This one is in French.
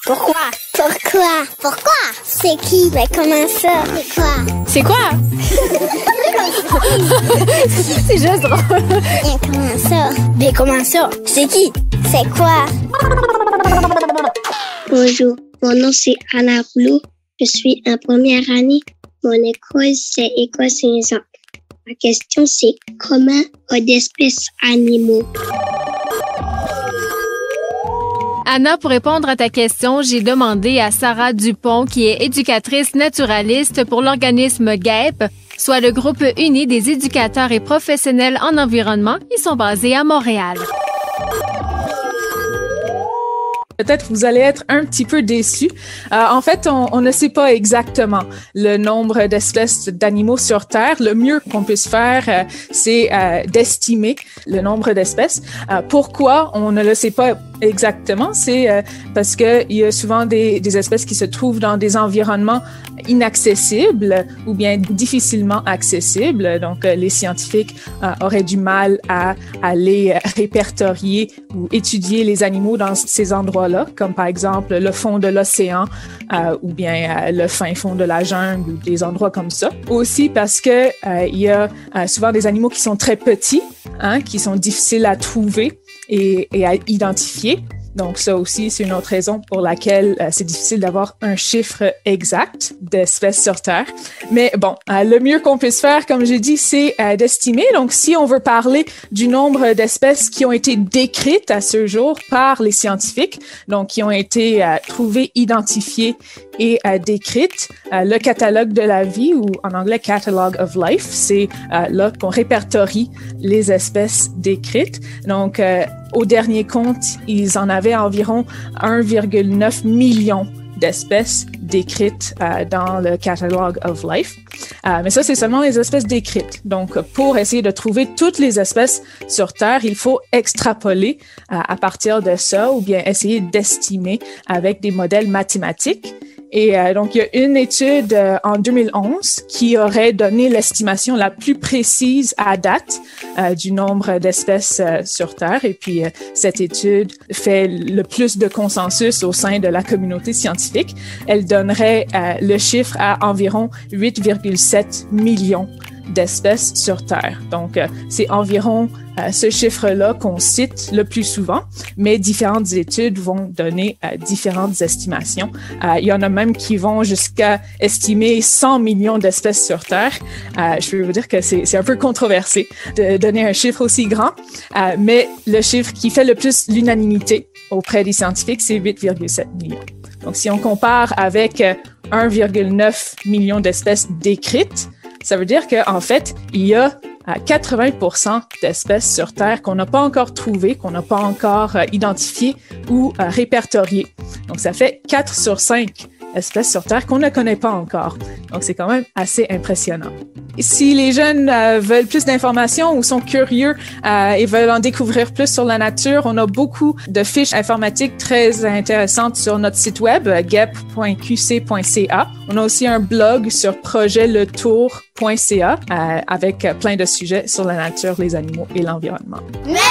Pourquoi? Pourquoi? Pourquoi? C'est qui? Mais comment ça? C'est quoi? C'est quoi? C'est juste drôle. Et comment ça? Mais comment ça? C'est qui? C'est quoi? Bonjour, mon nom c'est Anna Rouleau. Je suis en première année. Mon école, c'est École Saint-Jean. Ma question, c'est comment a d'espèces animaux? Anna, pour répondre à ta question, j'ai demandé à Sarah Dupont, qui est éducatrice naturaliste pour l'organisme GEP, soit le groupe uni des éducateurs et professionnels en environnement. Ils sont basés à Montréal. Peut-être vous allez être un petit peu déçus. En fait, on ne sait pas exactement le nombre d'espèces d'animaux sur Terre. Le mieux qu'on puisse faire, c'est d'estimer le nombre d'espèces. Pourquoi on ne le sait pas exactement? C'est parce qu'il y a souvent des espèces qui se trouvent dans des environnements inaccessibles ou bien difficilement accessibles. Donc, les scientifiques auraient du mal à aller répertorier ou étudier les animaux dans ces endroits-là, comme par exemple le fond de l'océan ou bien le fin fond de la jungle ou des endroits comme ça. Aussi parce que il y a souvent des animaux qui sont très petits, qui sont difficiles à trouver et à identifier. Donc, ça aussi, c'est une autre raison pour laquelle c'est difficile d'avoir un chiffre exact d'espèces sur Terre. Mais bon, le mieux qu'on puisse faire, comme j'ai dit, c'est d'estimer. Donc, si on veut parler du nombre d'espèces qui ont été décrites à ce jour par les scientifiques, donc qui ont été trouvées, identifiées et décrites, le catalogue de la vie, ou en anglais Catalogue of Life, c'est là qu'on répertorie les espèces décrites. Donc, au dernier compte, ils en avaient environ 1,9 million d'espèces décrites dans le Catalogue of Life. Mais ça, c'est seulement les espèces décrites. Donc, pour essayer de trouver toutes les espèces sur Terre, il faut extrapoler à partir de ça ou bien essayer d'estimer avec des modèles mathématiques. Et donc, il y a une étude en 2011 qui aurait donné l'estimation la plus précise à date du nombre d'espèces sur Terre. Et puis, cette étude fait le plus de consensus au sein de la communauté scientifique. Elle donnerait le chiffre à environ 8,7 millions d'espèces sur Terre. Donc, c'est environ ce chiffre-là qu'on cite le plus souvent, mais différentes études vont donner différentes estimations. Il y en a même qui vont jusqu'à estimer 100 millions d'espèces sur Terre. Je peux vous dire que c'est un peu controversé de donner un chiffre aussi grand, mais le chiffre qui fait le plus l'unanimité auprès des scientifiques, c'est 8,7 millions. Donc, si on compare avec 1,9 million d'espèces décrites, ça veut dire qu'en fait, il y a 80% d'espèces sur Terre qu'on n'a pas encore trouvées, qu'on n'a pas encore identifiées ou répertoriées. Donc, ça fait 4 sur 5 espèces sur Terre qu'on ne connaît pas encore. Donc, c'est quand même assez impressionnant. Si les jeunes veulent plus d'informations ou sont curieux et veulent en découvrir plus sur la nature, on a beaucoup de fiches informatiques très intéressantes sur notre site web, gep.qc.ca. On a aussi un blog sur projetletour.ca avec plein de sujets sur la nature, les animaux et l'environnement. Merci!